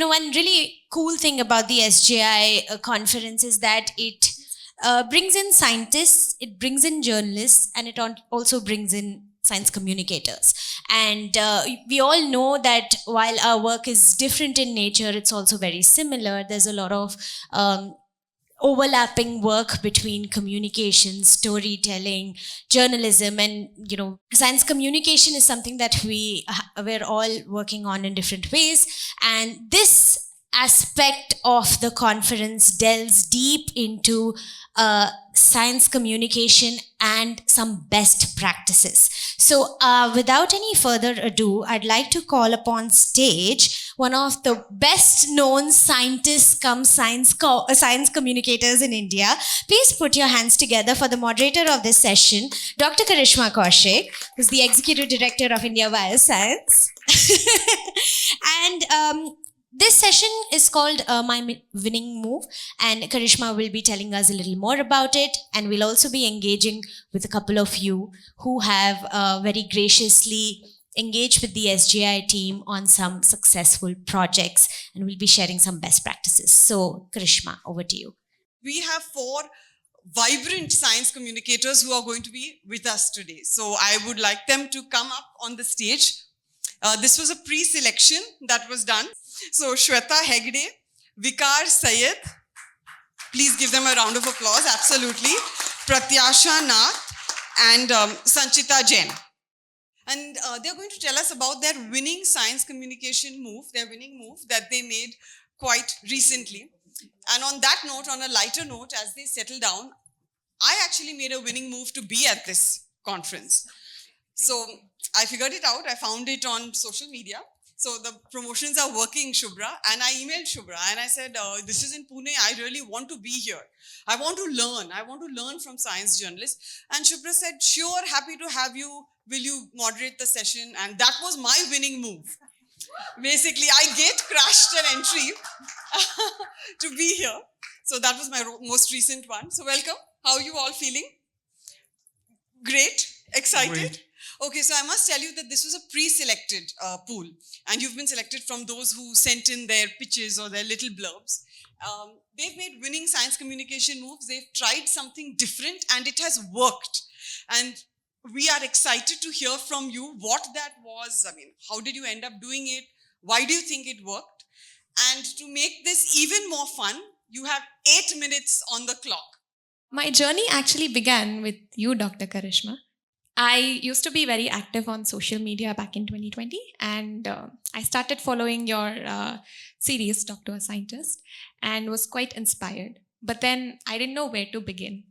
one really cool thing about the SJI conference is that it brings in scientists, it brings in journalists, and it also brings in science communicators. And we all know that while our work is different in nature, it's also very similar. There's a lot of overlapping work between communication, storytelling, journalism, and science communication is something that we're all working on in different ways. And this aspect of the conference delves deep into science communication and some best practices. So, without any further ado, I'd like to call upon stage one of the best known scientists come science communicators in India. Please put your hands together for the moderator of this session, Dr. Karishma Kaushik, who's the Executive Director of India Bioscience. And this session is called My Winning Move, and Karishma will be telling us a little more about it. And we'll also be engaging with a couple of you who have very graciously engaged with the SJI team on some successful projects, and we'll be sharing some best practices. So, Karishma, over to you. We have 4 vibrant science communicators who are going to be with us today. So I would like them to come up on the stage. This was a pre-selection that was done. So Shweta Hegde, Vikar Sayed, please give them a round of applause, absolutely. Pratyasha Nath and Sanchita Jain. And they're going to tell us about their winning science communication move, their winning move that they made quite recently. And on that note, on a lighter note, as they settle down, I actually made a winning move to be at this conference. So I figured it out. I found it on social media. So the promotions are working, Shubhra. And I emailed Shubhra and I said, this is in Pune. I really want to be here. I want to learn. I want to learn from science journalists. And Shubhra said, sure, happy to have you. Will you moderate the session? And that was my winning move. Basically, I crashed an entry to be here. So that was my most recent one. So welcome. How are you all feeling? Great? Excited? Great. Okay, so I must tell you that this was a pre-selected pool, and you've been selected from those who sent in their pitches or their little blurbs. They've made winning science communication moves. They've tried something different, and it has worked. And we are excited to hear from you what that was. I mean, how did you end up doing it? Why do you think it worked? And to make this even more fun, you have 8 minutes on the clock. My journey actually began with you, Dr. Karishma. I used to be very active on social media back in 2020, and I started following your series, Doctor Scientist, and was quite inspired. But then I didn't know where to begin.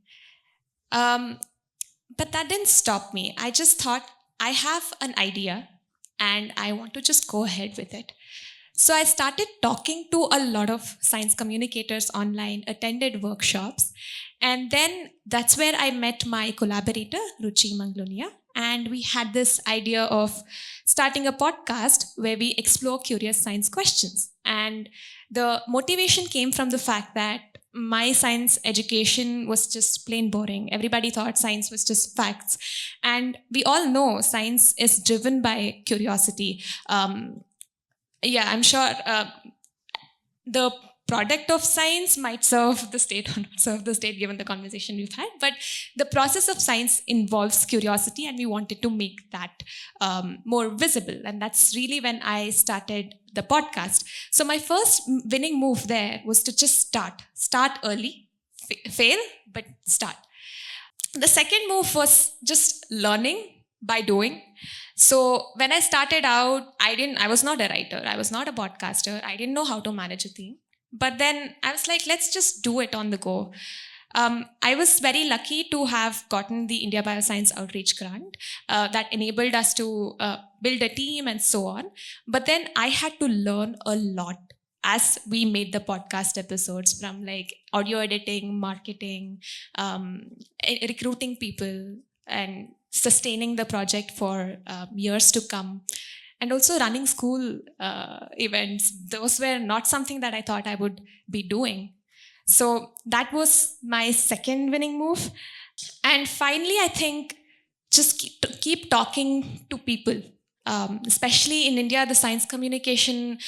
But that didn't stop me. I just thought, I have an idea, and I want to just go ahead with it. So I started talking to a lot of science communicators online, attended workshops, and then that's where I met my collaborator, Ruchi Manglunia, and we had this idea of starting a podcast where we explore curious science questions. And the motivation came from the fact that my science education was just plain boring. Everybody thought science was just facts. And we all know science is driven by curiosity. I'm sure the product of science might serve the state or not serve the state given the conversation we've had, but the process of science involves curiosity, and we wanted to make that more visible. And that's really when I started the podcast. So my first winning move there was to just start early, fail, but start. The second move was just learning by doing. So when I started out, I was not a writer, I was not a podcaster, I didn't know how to manage a team. But then I was like, let's just do it on the go. I was very lucky to have gotten the India Bioscience Outreach Grant that enabled us to build a team and so on. But then I had to learn a lot as we made the podcast episodes, from like audio editing, marketing, recruiting people, and sustaining the project for years to come. And also running school events. Those were not something that I thought I would be doing. So that was my second winning move. And finally, I think just keep talking to people. Especially in India, the science communication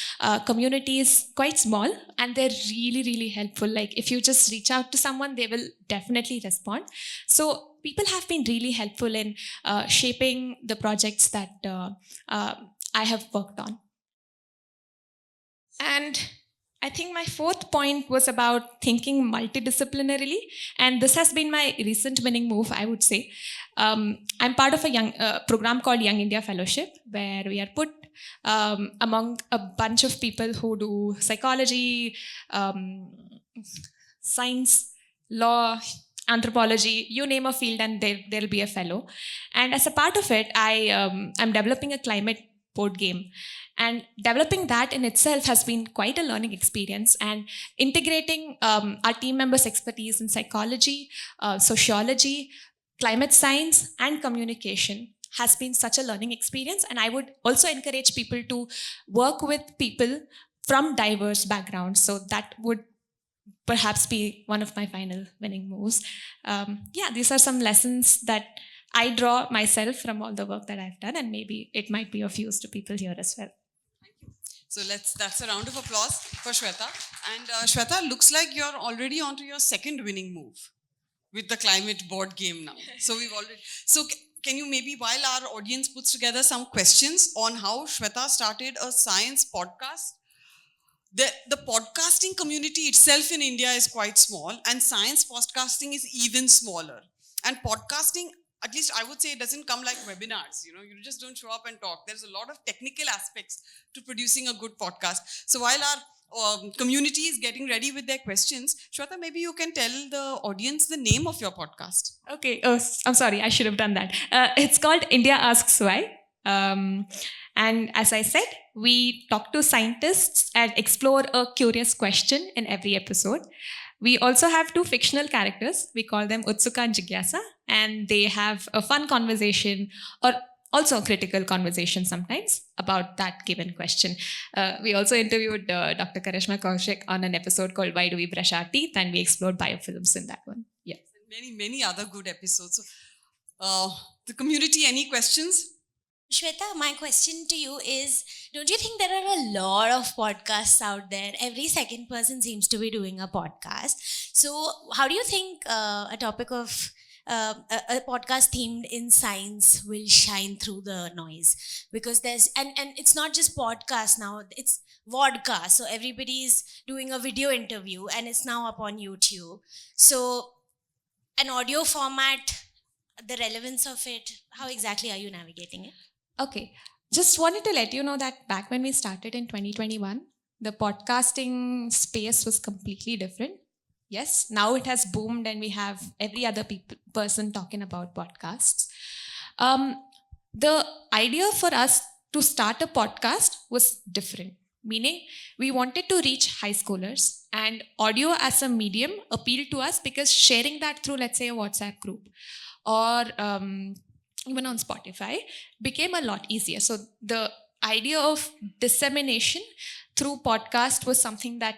community is quite small, and they're really, really helpful. Like if you just reach out to someone, they will definitely respond. So people have been really helpful in shaping the projects that I have worked on. And I think my fourth point was about thinking multidisciplinarily, and this has been my recent winning move, I would say. I'm part of a young program called Young India Fellowship, where we are put among a bunch of people who do psychology, science, law, anthropology, you name a field, and there'll be a fellow. And as a part of it, I'm developing a climate board game. And developing that in itself has been quite a learning experience. And integrating our team members' expertise in psychology, sociology, climate science, and communication has been such a learning experience. And I would also encourage people to work with people from diverse backgrounds. So that would perhaps be one of my final winning moves. These are some lessons that I draw myself from all the work that I've done, and maybe it might be of use to people here as well. So that's a round of applause for Shweta. And Shweta, looks like you're already onto your second winning move with the climate board game now. So can you maybe, while our audience puts together some questions on how Shweta started a science podcast? The podcasting community itself in India is quite small, and science podcasting is even smaller. And podcasting, at least I would say, it doesn't come like webinars. You just don't show up and talk. There's a lot of technical aspects to producing a good podcast. So while our community is getting ready with their questions, Shweta, maybe you can tell the audience the name of your podcast. Okay. Oh, I'm sorry. I should have done that. It's called India Asks Why. And as I said, we talk to scientists and explore a curious question in every episode. We also have two fictional characters. We call them Utsuka and Jigyasa, and they have a fun conversation, or also a critical conversation sometimes, about that given question. We also interviewed Dr. Karishma Kaushik on an episode called Why Do We Brush Our Teeth, and we explored biofilms in that one. Yeah. Many, many other good episodes. So, the community, any questions? Shweta, my question to you is, don't you think there are a lot of podcasts out there? Every second person seems to be doing a podcast. So how do you think a topic of a podcast themed in science will shine through the noise? Because there's, and it's not just podcast now, it's vodka. So everybody's doing a video interview and it's now up on YouTube. So an audio format, the relevance of it, how exactly are you navigating it? Okay. Just wanted to let you know that back when we started in 2021, the podcasting space was completely different. Yes, now it has boomed and we have every other person talking about podcasts. The idea for us to start a podcast was different, meaning we wanted to reach high schoolers, and audio as a medium appealed to us because sharing that through, let's say, a WhatsApp group or even on Spotify became a lot easier. So the idea of dissemination through podcast was something that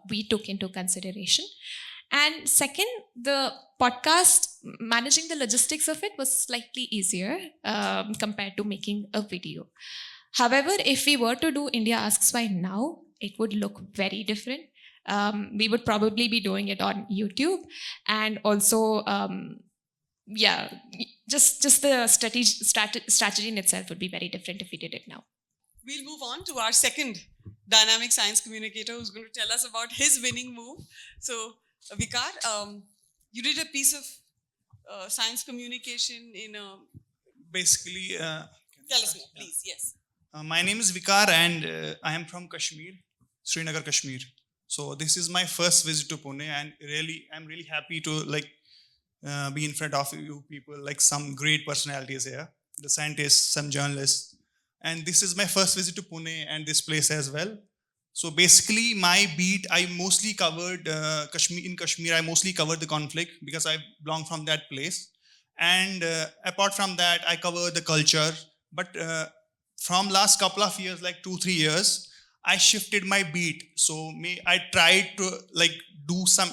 we took into consideration. And second, the podcast, managing the logistics of it was slightly easier compared to making a video. However, if we were to do India Asks Why now, it would look very different. We would probably be doing it on YouTube, and also just the strategy in itself would be very different if we did it now. We'll move on to our second dynamic science communicator who's going to tell us about his winning move. So, Vikar, you did a piece of science communication in a... Basically, Tell us more, please. Yes. My name is Vikar and I am from Kashmir, Srinagar, Kashmir. So this is my first visit to Pune, and I'm really happy to be in front of you people, like some great personalities here, the scientists, some journalists. And this is my first visit to Pune and this place as well. So basically my beat, I mostly covered Kashmir, I mostly covered the conflict because I belong from that place. And apart from that, I cover the culture. But from last couple of years, like 2-3 years, I shifted my beat. So I tried to do some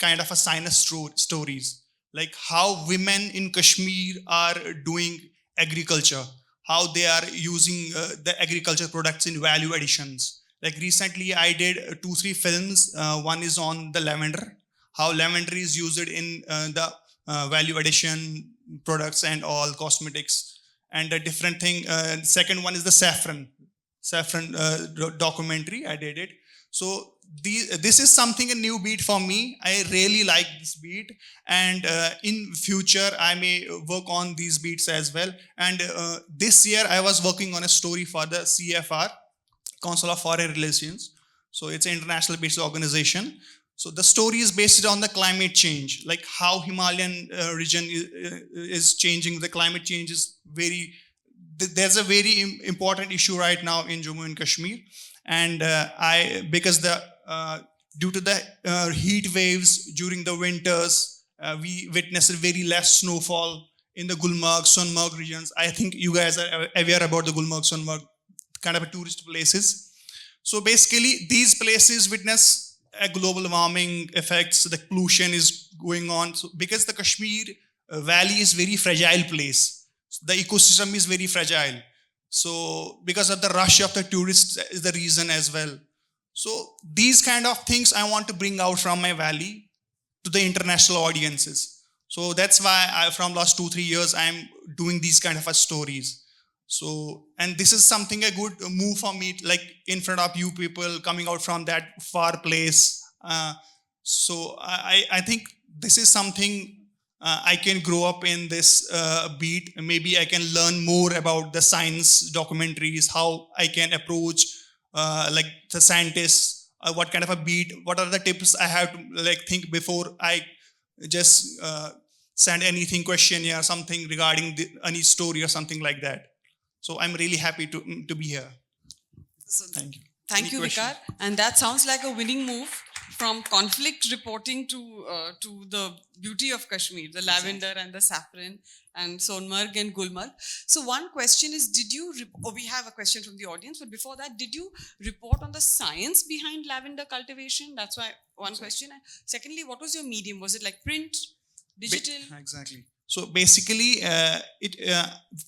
kind of a science stories, like how women in Kashmir are doing agriculture, how they are using the agriculture products in value additions. Like recently, I did 2-3 films. One is on the lavender, how lavender is used in the value addition products and all cosmetics. And a different thing. Second one is the saffron documentary. I did it. So this is something a new beat for me. I really like this beat, and in future I may work on these beats as well. And this year I was working on a story for the CFR, Council of Foreign Relations. So it's an international based organization. So the story is based on the climate change, like how Himalayan region is changing. The climate change is there's a very important issue right now in Jammu and Kashmir. And because due to the heat waves during the winters, we witnessed very less snowfall in the Gulmarg, Sonmarg regions. I think you guys are aware about the Gulmarg, Sonmarg, kind of a tourist places. So basically, these places witness a global warming effects. The pollution is going on. So because the Kashmir Valley is very fragile place, the ecosystem is very fragile. So because of the rush of the tourists is the reason as well. So these kind of things I want to bring out from my valley to the international audiences. So that's why from last 2-3 years I'm doing these kind of stories. So, and this is something a good move for me, like in front of you people coming out from that far place. So I think this is something I can grow up in this beat. Maybe I can learn more about the science documentaries, how I can approach like the scientists, what kind of a beat, what are the tips I have to like think before I just send anything questionnaire or something regarding any story or something like that. So I'm really happy to be here. So Thank you. Thank Any you, question? Vikar. And that sounds like a winning move from conflict reporting to the beauty of Kashmir, the lavender and the saffron and Sonmarg and Gulmarg. So one question is, we have a question from the audience, but before that, did you report on the science behind lavender cultivation? That's why one question. And secondly, what was your medium? Was it like print, digital? Exactly. So basically,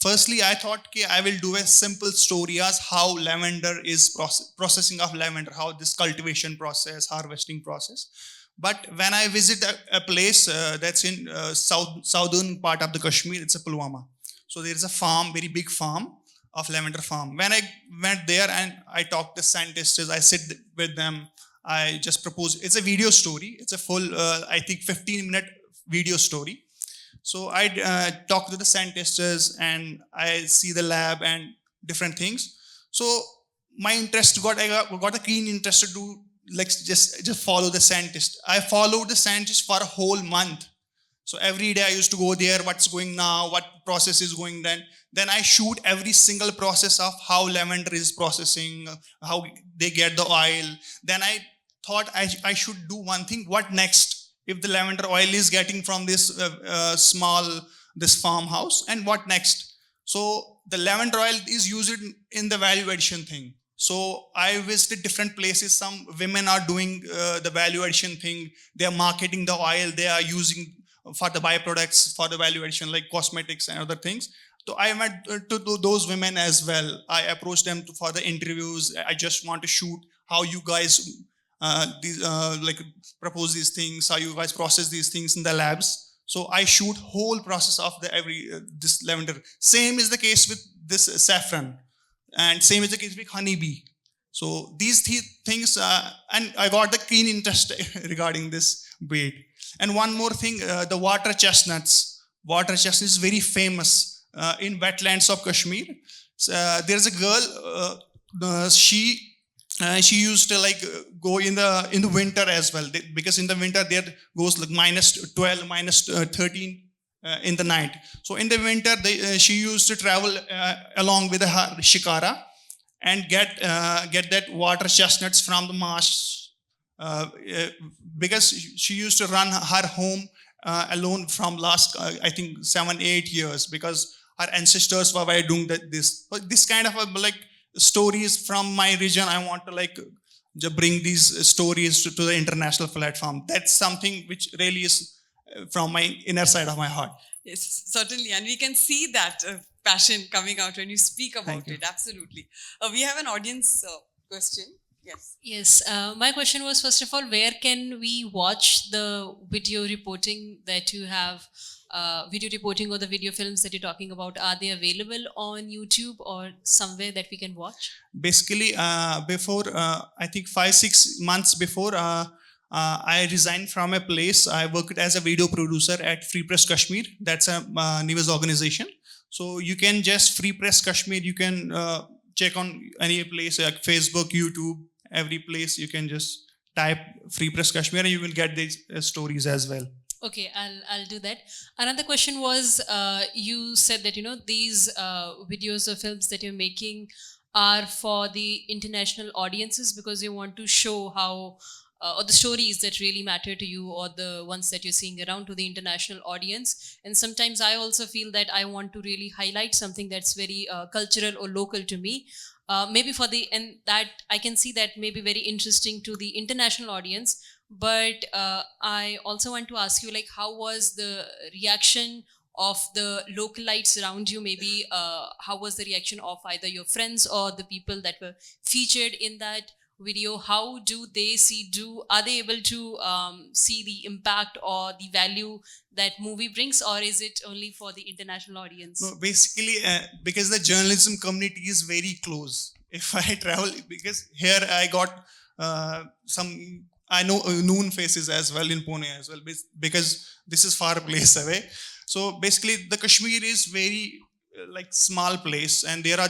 firstly, I thought I will do a simple story as how lavender is processing of lavender, how this cultivation process, harvesting process. But when I visit a place that's in southern part of the Kashmir, it's a Pulwama. So there is a farm, very big farm of lavender farm. When I went there and I talked to scientists, I sit with them. I just proposed, it's a video story. It's a full, I think 15-minute video story. So I talk to the scientists and I see the lab and different things. So my interest I got a keen interest to do like just follow the scientist. I followed the scientist for a whole month. So every day I used to go there, what's going now, what process is going then. Then I shoot every single process of how lavender is processing, how they get the oil. Then I thought I should do one thing. What next? If the lavender oil is getting from this this farmhouse, and what next? So the lavender oil is used in the value addition thing. So I visited different places. Some women are doing the value addition thing. They are marketing the oil. They are using for the byproducts for the value addition like cosmetics and other things. So I went to those women as well. I approached them for the interviews. I just want to shoot how you guys like propose these things, how you guys process these things in the labs. So I shoot whole process of this lavender. Same is the case with this saffron, and same is the case with honeybee. So these things, and I got the keen interest regarding this beat. And one more thing, the water chestnuts. Water chestnut is very famous in wetlands of Kashmir. There's a girl, she used to like go in the winter as well, because in the winter there goes like -12, -13 in the night. So in the winter she used to travel along with her shikara and get that water chestnuts from the marsh, because she used to run her home alone from last I think 7-8 years, because her ancestors were doing this. But this kind of like stories from my region, I want to like bring these stories to the international platform. That's something which really is from my inner side of my heart. Yes, certainly. And we can see that passion coming out when you speak about Thank you. it. Absolutely. We have an audience question. Yes. Yes, my question was, first of all, where can we watch the video reporting that you have, video reporting or the video films that you're talking about? Are they available on YouTube or somewhere that we can watch? Basically, before I think 5-6 months before, I resigned from a place. I worked as a video producer at Free Press Kashmir. That's a news organization. So you can just Free Press Kashmir. You can check on any place like Facebook, YouTube, every place. You can just type Free Press Kashmir, and you will get these stories as well. Okay, I'll do that. Another question was, you said that these videos or films that you're making are for the international audiences because you want to show how or the stories that really matter to you or the ones that you're seeing around to the international audience. And sometimes I also feel that I want to really highlight something that's very cultural or local to me. Maybe for the, and that I can see that may be very interesting to the international audience. But I also want to ask you, like, how was the reaction of the localites around you? Maybe how was the reaction of either your friends or the people that were featured in that video? How do they see, are they able to see the impact or the value that movie brings, or is it only for the international audience? No, basically, because the journalism community is very close. If I travel, because here I got some, I know noon faces as well in Pune as well, because this is far place away. So basically, the Kashmir is very like small place, and there are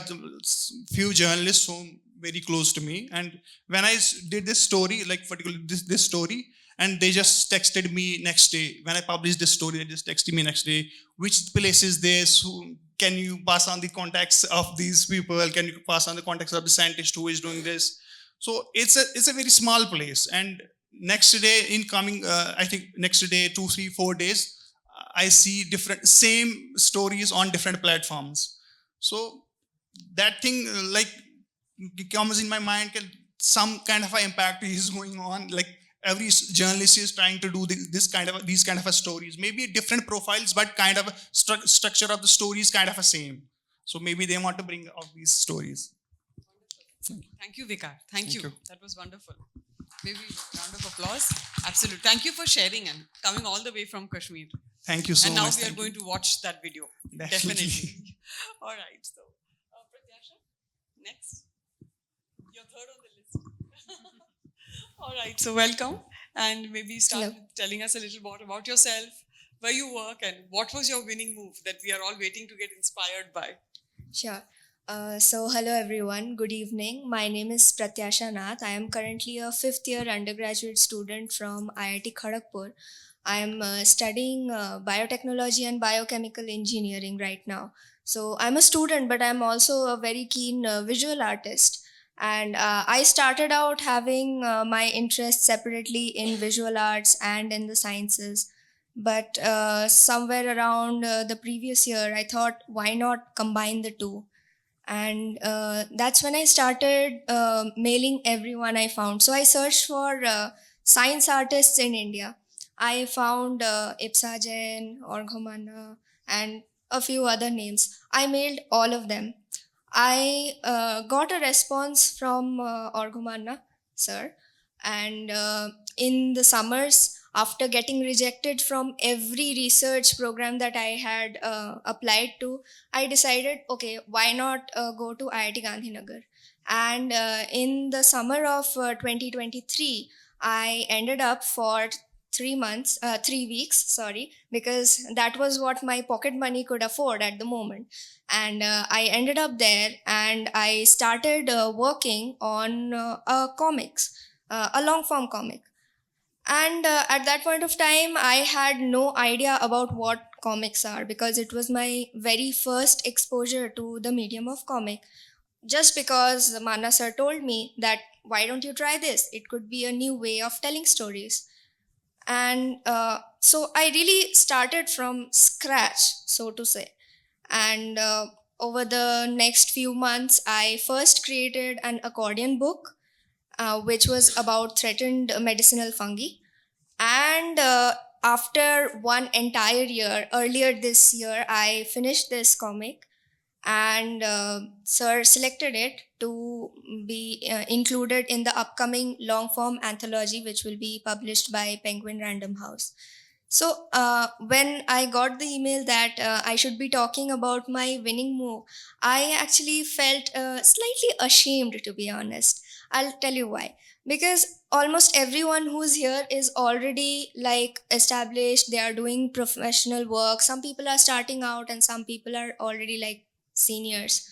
few journalists who very close to me. And when I did this story, like particularly this story, and they just texted me next day. When I published this story, they just texted me next day, which place is this? Can you pass on the contacts of these people? Can you pass on the contacts of the scientist who is doing this? So it's a very small place. And next day, in coming, I think next day, 2, 3, 4 days, I see same stories on different platforms. So that thing like comes in my mind, some kind of an impact is going on. Like every journalist is trying to do these kind of stories. Maybe different profiles, but kind of structure of the story is kind of the same. So maybe they want to bring out these stories. Thank you, Vikar. Thank you. That was wonderful. Maybe round of applause. Absolutely. Thank you for sharing and coming all the way from Kashmir. Thank you so much. And now we are going to watch that video. Definitely. All right. So, Pratyasha, next. You're third on the list. All right. So, welcome. And maybe start with telling us a little more about yourself, where you work, and what was your winning move that we are all waiting to get inspired by. Sure. So, hello everyone. Good evening. My name is Pratyasha Nath. I am currently a 5th year undergraduate student from IIT Kharagpur. I am studying biotechnology and biochemical engineering right now. So, I'm a student, but I'm also a very keen visual artist. And I started out having my interests separately in visual arts and in the sciences. But somewhere around the previous year, I thought, why not combine the two? And that's when I started mailing everyone I found. So I searched for science artists in India. I found Ipsa Jain, Orghomanna, and a few other names. I mailed all of them. I got a response from Orghomanna, sir. And in the summers, after getting rejected from every research program that I had applied to, I decided, okay, why not go to IIT Gandhinagar? And in the summer of 2023, I ended up for 3 weeks, because that was what my pocket money could afford at the moment. And I ended up there and I started working on a long form comic. And at that point of time, I had no idea about what comics are because it was my very first exposure to the medium of comic. Just because Manna sir told me that, why don't you try this? It could be a new way of telling stories. And so I really started from scratch, so to say. And over the next few months, I first created an accordion book, which was about threatened medicinal fungi. And after one entire year, earlier this year, I finished this comic. and sir selected it to be included in the upcoming long form anthology, which will be published by Penguin Random House. So when I got the email that I should be talking about my winning move, I actually felt slightly ashamed, to be honest. I'll tell you why. Because almost everyone who's here is already like established, they are doing professional work. Some people are starting out, and some people are already like seniors.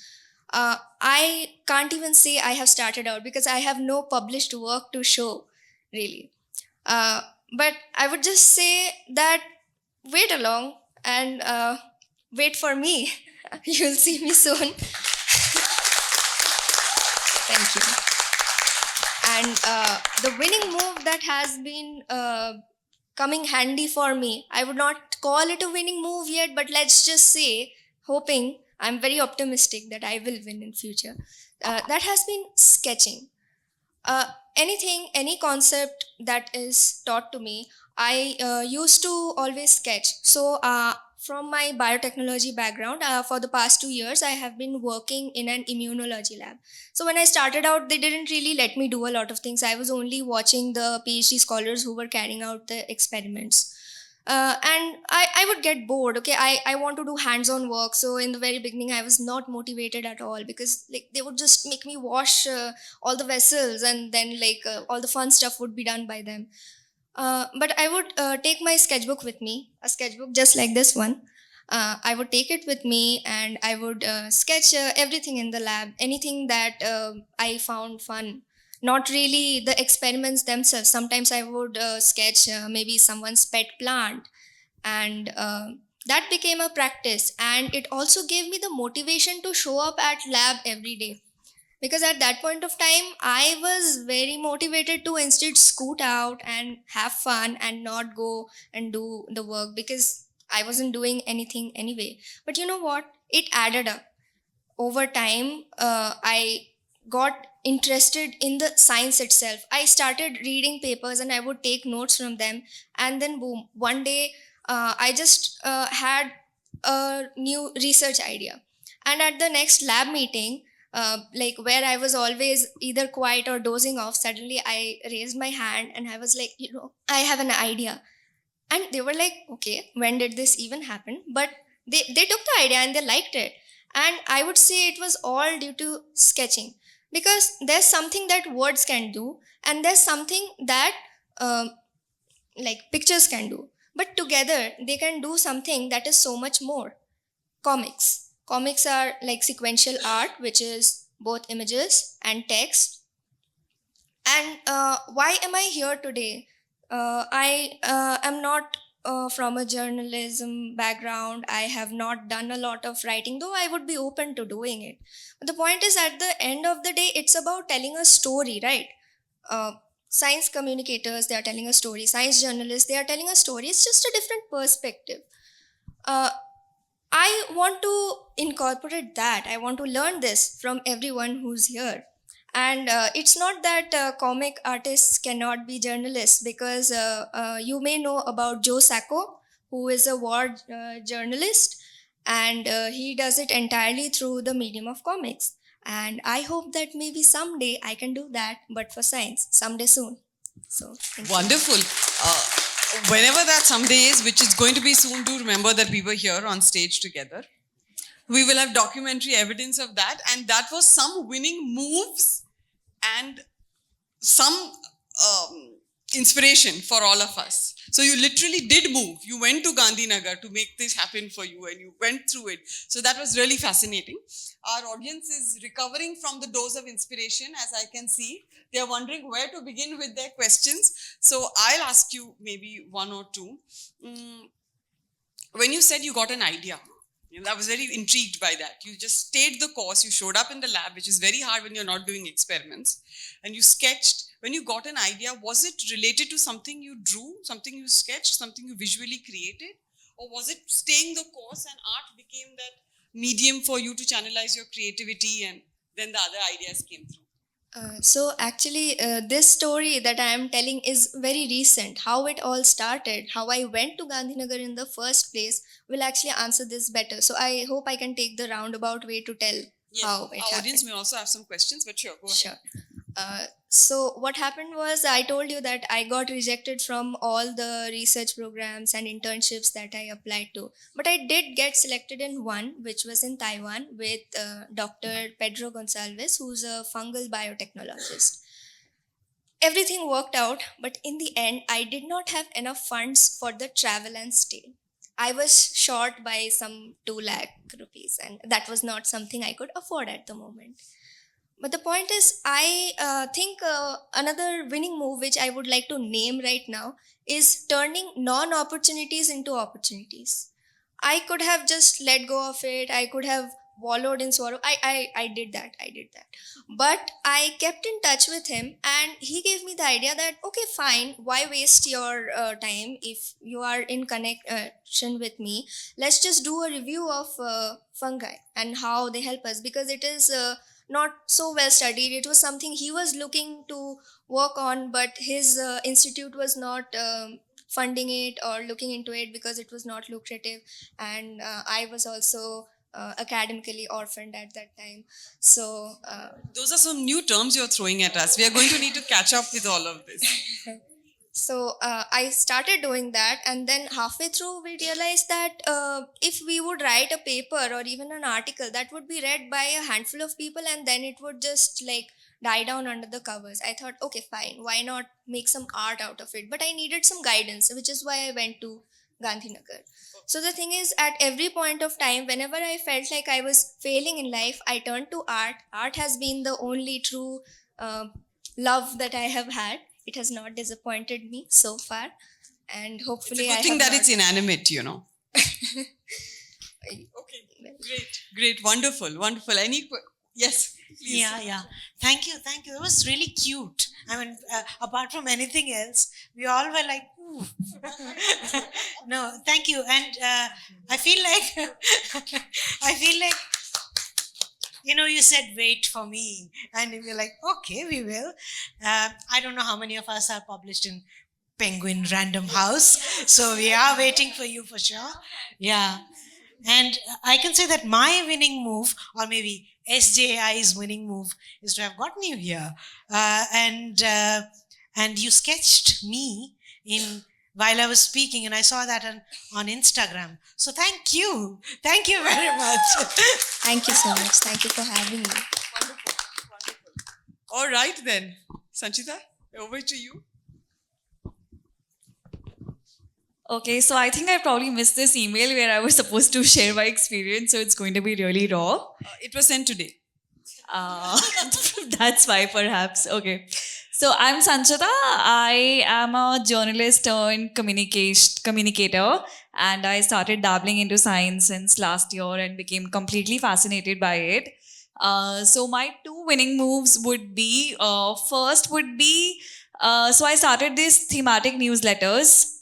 I can't even say I have started out because I have no published work to show, really. Uh, but I would just say that wait along and wait for me. You'll see me soon. Thank you. And the winning move that has been coming handy for me, I would not call it a winning move yet, but let's just say, hoping, I'm very optimistic that I will win in future. That has been sketching. Any concept that is taught to me, I used to always sketch. So from my biotechnology background, for the past 2 years I have been working in an immunology lab. So when I started out, they didn't really let me do a lot of things. I was only watching the PhD scholars who were carrying out the experiments. And I would get bored. Okay, I want to do hands-on work. So in the very beginning I was not motivated at all, because like they would just make me wash all the vessels, and then like all the fun stuff would be done by them. But I would take my sketchbook with me, a sketchbook just like this one. I would take it with me, and I would sketch everything in the lab, anything that I found fun. Not really the experiments themselves. Sometimes I would sketch maybe someone's pet plant, and that became a practice. And it also gave me the motivation to show up at lab every day, because at that point of time I was very motivated to instead scoot out and have fun and not go and do the work, because I wasn't doing anything anyway. But you know what, it added up over time. I got interested in the science itself. I started reading papers and I would take notes from them, and then boom, one day I just had a new research idea. And at the next lab meeting, like where I was always either quiet or dozing off, suddenly I raised my hand and I was like, I have an idea. And they were like, okay, when did this even happen? But they took the idea and they liked it. And I would say it was all due to sketching, because there's something that words can do, and there's something that like pictures can do, but together they can do something that is so much more. Comics are like sequential art, which is both images and text. And why am I here today? I am not from a journalism background. I have not done a lot of writing, though I would be open to doing it. But the point is, at the end of the day, it's about telling a story, right? Uh, Science communicators, they are telling a story. Science journalists, they are telling a story. It's just a different perspective. Uh, I want to incorporate that. I want to learn this from everyone who's here. And it's not that comic artists cannot be journalists, because you may know about Joe Sacco, who is a war journalist, and he does it entirely through the medium of comics. And I hope that maybe someday I can do that, but for science, someday soon. So, thank you. Wonderful. Whenever that someday is, which is going to be soon, do remember that we were here on stage together. We will have documentary evidence of that. And that was some winning moves and some inspiration for all of us. So you literally did move. You went to Gandhinagar to make this happen for you, and you went through it. So that was really fascinating. Our audience is recovering from the dose of inspiration, as I can see. They are wondering where to begin with their questions. So I'll ask you maybe one or two. When you said you got an idea, I was very intrigued by that. You just stayed the course, you showed up in the lab, which is very hard when you're not doing experiments, and you sketched. When you got an idea, was it related to something you drew, something you sketched, something you visually created? Or was it staying the course and art became that medium for you to channelize your creativity, and then the other ideas came through? So actually, this story that I am telling is very recent. How it all started, how I went to Gandhinagar in the first place, will actually answer this better. So I hope I can take the roundabout way to tell how it Our happened. audience may also have some questions, but sure, go ahead. Sure. So what happened was I told you that I got rejected from all the research programs and internships that I applied to. But I did get selected in one, which was in Taiwan with Dr. Pedro Gonçalves, who's a fungal biotechnologist. Everything worked out, but in the end, I did not have enough funds for the travel and stay. I was short by some 2 lakh rupees, and that was not something I could afford at the moment. But the point is, I think another winning move which I would like to name right now is turning non opportunities into opportunities. I could have just let go of it. I could have wallowed in sorrow. I did that. I did that. But I kept in touch with him and he gave me the idea that, okay, fine, why waste your time if you are in connection with me? Let's just do a review of fungi and how they help us because it is. Not so well studied. It was something he was looking to work on, but his institute was not funding it or looking into it because it was not lucrative. And I was also academically orphaned at that time. So, Those are some new terms you're throwing at us. We are going to need to catch up with all of this. I started doing that, and then halfway through, we realized that if we would write a paper or even an article, that would be read by a handful of people, and then it would just like die down under the covers. I thought, okay, fine, why not make some art out of it? But I needed some guidance, which is why I went to Gandhinagar. So the thing is, at every point of time, whenever I felt like I was failing in life, I turned to art. Art has been the only true love that I have had. It has not disappointed me so far, and It's hopefully a good I thing have that not- it's inanimate, you know. Okay, great, wonderful. Yes, please. Yeah. Thank you. It was really cute. I mean, apart from anything else, we all were like, ooh. No, thank you. And I feel like, you said wait for me. And we were like, okay, we will. I don't know how many of us are published in Penguin Random House. So we are waiting for you for sure. Yeah. And I can say that my winning move, or maybe SJI's winning move, is to have gotten you here. And you sketched me in while I was speaking, and I saw that on Instagram. So thank you very much. Thank you so much. Thank you for having me. All right then, Sanchita, over to you. Okay, so I think I probably missed this email where I was supposed to share my experience, so it's going to be really raw. It was sent today. That's why, perhaps. Okay. So I'm Sanchita. I am a journalist turned communicator, and I started dabbling into science since last year and became completely fascinated by it. So my two winning moves would be first would be so I started these thematic newsletters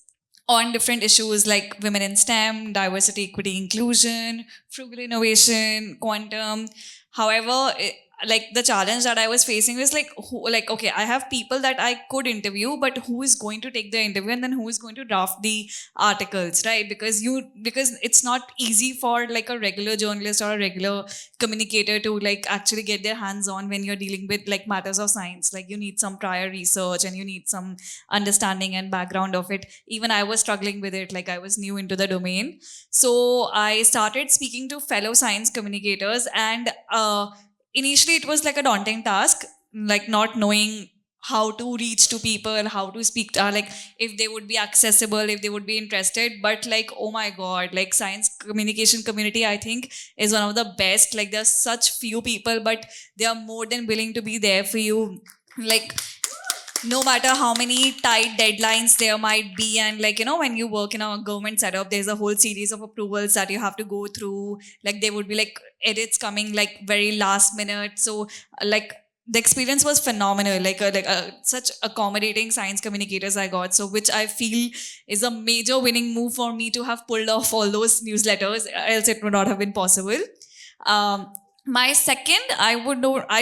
on different issues like women in STEM, diversity, equity, inclusion, frugal innovation, quantum. However, like the challenge that I was facing was like, okay, I have people that I could interview, but who is going to take the interview and then who is going to draft the articles, right? Because it's not easy for like a regular journalist or a regular communicator to like actually get their hands on when you're dealing with like matters of science. Like you need some prior research and you need some understanding and background of it. Even I was struggling with it, like I was new into the domain. So I started speaking to fellow science communicators, and initially it was like a daunting task, like not knowing how to reach to people, how to speak to, like if they would be accessible, if they would be interested. But like, oh my god, like science communication community, I think is one of the best. Like there's such few people, but they are more than willing to be there for you. Like no matter how many tight deadlines there might be, and like when you work in a government setup, there's a whole series of approvals that you have to go through. Like there would be like edits coming like very last minute. So like the experience was phenomenal. Such accommodating science communicators I got, so which I feel is a major winning move for me to have pulled off all those newsletters, else it would not have been possible. my second, I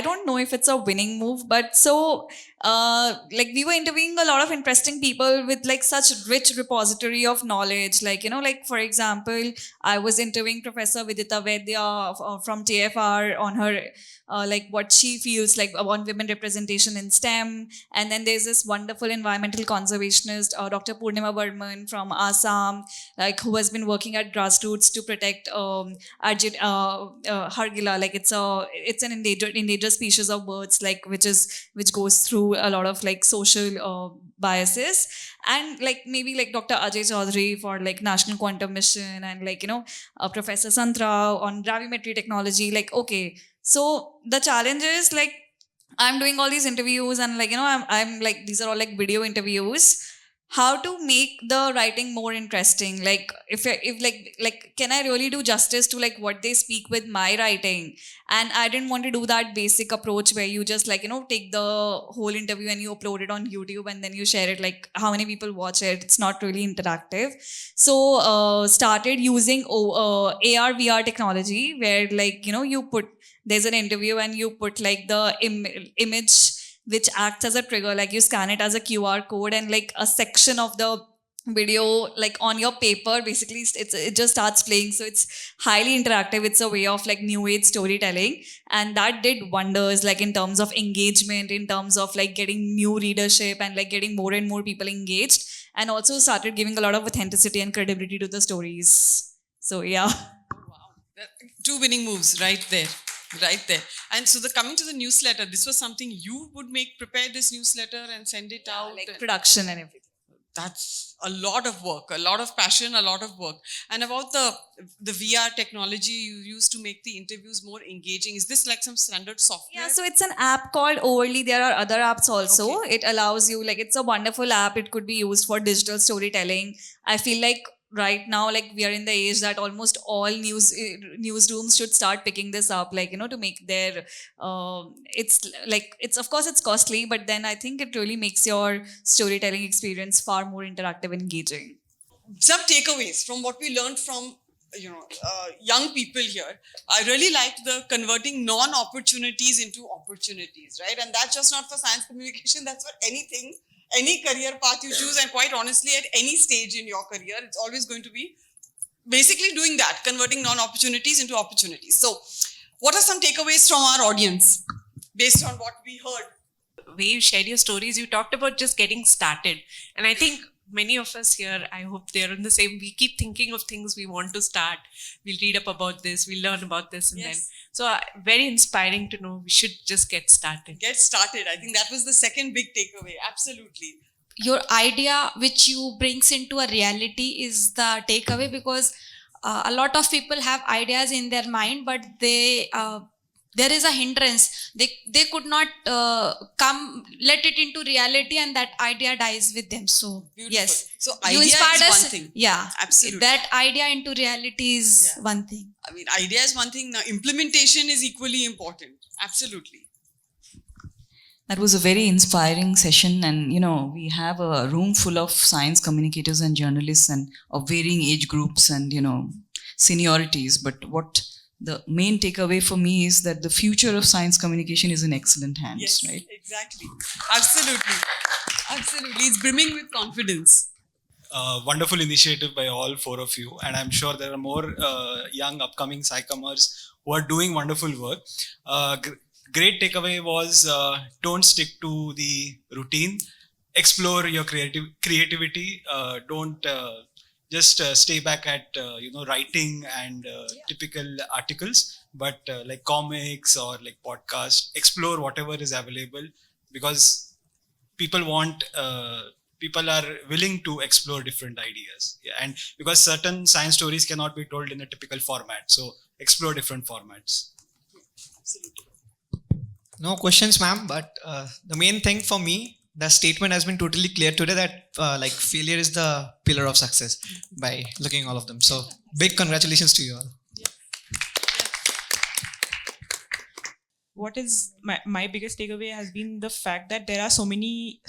don't know if it's a winning move, but so like we were interviewing a lot of interesting people with like such rich repository of knowledge. Like, like for example, I was interviewing Professor Vidita Vaidya from TFR on her like what she feels like about women representation in STEM. And then there's this wonderful environmental conservationist, Dr. Purnima Burman from Assam, like who has been working at grassroots to protect Hargila. Like it's an endangered species of birds, like which goes through a lot of like social biases. And like maybe like Dr. Ajay Chaudhary for like National Quantum Mission, and like Professor Santra on gravimetry technology. Like, okay, so the challenge is like I'm doing all these interviews, and like I'm like, these are all like video interviews. How to make the writing more interesting? Like if like can I really do justice to like what they speak with my writing? And I didn't want to do that basic approach where you just like take the whole interview and you upload it on YouTube and then you share it. Like how many people watch it? It's not really interactive. So started using AR VR technology, where like you put, there's an interview and you put like the image which acts as a trigger, like you scan it as a QR code, and like a section of the video like on your paper, basically it just starts playing. So it's highly interactive. It's a way of like new age storytelling, and that did wonders like in terms of engagement, in terms of like getting new readership and like getting more and more people engaged, and also started giving a lot of authenticity and credibility to the stories. So yeah. Two winning moves right there. Right there. And so coming to the newsletter, this was something you would prepare this newsletter and send it out. Like production and everything. That's a lot of work, a lot of passion, a lot of work. And about the VR technology you use to make the interviews more engaging, is this like some standard software? Yeah, so it's an app called Overly. There are other apps also. Okay. It allows you, like, it's a wonderful app. It could be used for digital storytelling. I feel like right now, like, we are in the age that almost all newsrooms should start picking this up, like, to make their it's of course it's costly, but then I think it really makes your storytelling experience far more interactive and engaging. Some takeaways from what we learned from young people here. I really liked the converting non-opportunities into opportunities, right? And that's just not for science communication, that's for anything, any career path you choose, and quite honestly, at any stage in your career, it's always going to be basically doing that, converting non-opportunities into opportunities. So, what are some takeaways from our audience based on what we heard? The way you shared your stories, you talked about just getting started. And I think many of us here, I hope they're in the same, we keep thinking of things we want to start. We'll read up about this, we'll learn about this, and then. So very inspiring to know we should just get started. Get started. I think that was the second big takeaway. Absolutely. Your idea which you brings into a reality is the takeaway, because a lot of people have ideas in their mind, but they there is a hindrance. They could not let it into reality, and that idea dies with them. So beautiful. Yes, so you idea inspired is us. one thing. Yeah, absolutely. That idea into reality is one thing. I mean, idea is one thing. Now, implementation is equally important. Absolutely. That was a very inspiring session, and we have a room full of science communicators and journalists and of varying age groups and seniorities. But what the main takeaway for me is that the future of science communication is in excellent hands, yes, right? Exactly. Absolutely. Absolutely. It's brimming with confidence. Wonderful initiative by all four of you, and I'm sure there are more young upcoming psychomers who are doing wonderful work. Great takeaway was don't stick to the routine, explore your creativity, don't just stay back at writing and typical articles, but like comics or like podcast, explore whatever is available, because people are willing to explore different ideas, and because certain science stories cannot be told in a typical format, so explore different formats. Absolutely. No questions, ma'am, but the main thing for me, the statement has been totally clear today that like failure is the pillar of success by looking at all of them. So big congratulations to you all. What is my biggest takeaway has been the fact that there are so many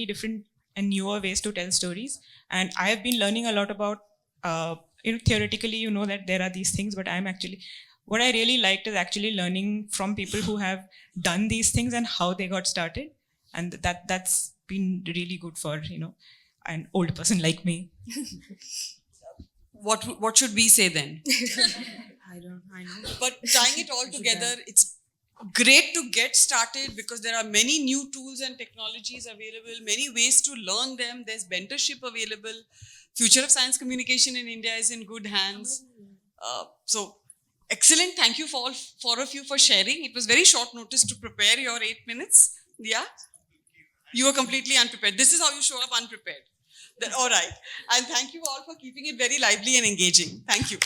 different and newer ways to tell stories, and I have been learning a lot about theoretically that there are these things, but I'm actually what I really liked is actually learning from people who have done these things and how they got started, and that's been really good for an old person like me. What should we say then? I know. But tying it all together, it's great to get started because there are many new tools and technologies available, many ways to learn them. There's mentorship available. Future of science communication in India is in good hands. So excellent. Thank you for all four of you for sharing. It was very short notice to prepare your 8 minutes. Yeah? You were completely unprepared. This is how you show up unprepared. All right. And thank you all for keeping it very lively and engaging. Thank you.